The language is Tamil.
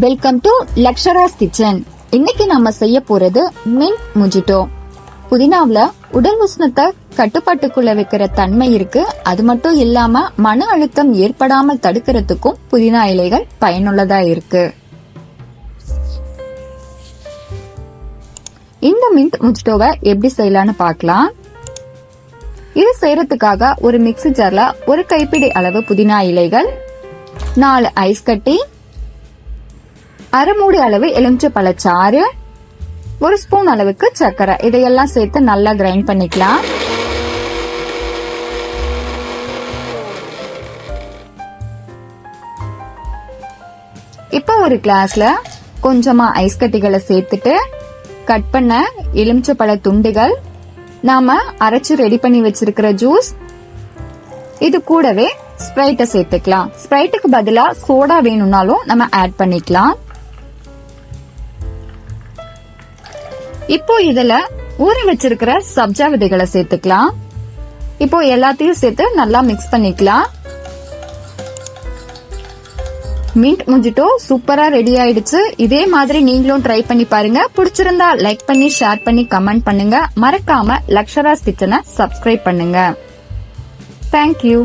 Welcome to லக்ஷராஸ் kitchen. இன்னைக்கு நாம செய்ய போறது மின்ட் மொஜிட்டோ. புதினாவுல உடல் உஷ்ணத்தை கட்டுப்பாட்டுக்குள்ள வைக்கிற தன்மை இருக்கு. அது மட்டும் இல்லாம மன அழுத்தம் ஏற்படாமல் தடுக்கிறதுக்கும் புதினா இலைகள் பயனுள்ளதா இருக்கு. இந்த மின்ட் மொஜிட்டோவை எப்படி செய்யலாம்னு பார்க்கலாம். இது செய்யறதுக்காக ஒரு மிக்ஸி ஜார்ல ஒரு கைப்பிடி அளவு புதினா இலைகள், 4 ஐஸ் கட்டி, அரை மூடி அளவு எலுமிச்சை பழச்சாறு, 1 ஸ்பூன் அளவுக்கு சர்க்கரை, இதையெல்லாம் சேர்த்து நல்லா கிரைண்ட் பண்ணிக்கலாம். இப்போ ஒரு கிளாஸ்ல கொஞ்சமா ஐஸ் கட்டிகளை சேர்த்துட்டு கட் பண்ண எலுமிச்சை பழ துண்டுகள், நாம அரைச்சு ரெடி பண்ணி வச்சிருக்கிற ஜூஸ், இது கூடவே ஸ்ப்ரைட்டை சேர்த்துக்கலாம். ஸ்ப்ரைட்டுக்கு பதிலா சோடா வேணும்னாலும் நம்ம ஆட் பண்ணிக்கலாம். இப்போ இதுல ஊற வச்சிருக்கிற சப்ஜா விதைகளை சேர்த்துக்கலாம். இப்போ எல்லாத்தையும் சேர்த்து நல்லா மிக்ஸ் பண்ணிக்கலாம். மின்ட் மொஜிட்டோ சூப்பரா ரெடி ஆயிடுச்சு. இதே மாதிரி நீங்களும் ட்ரை பண்ணி பாருங்க. பிடிச்சிருந்தா லைக் பண்ணி, ஷேர் பண்ணி, கமெண்ட் பண்ணுங்க. மறக்காம லக்ஷராஸ் கிச்சனை சப்ஸ்கிரைப் பண்ணுங்க. தேங்க்யூ.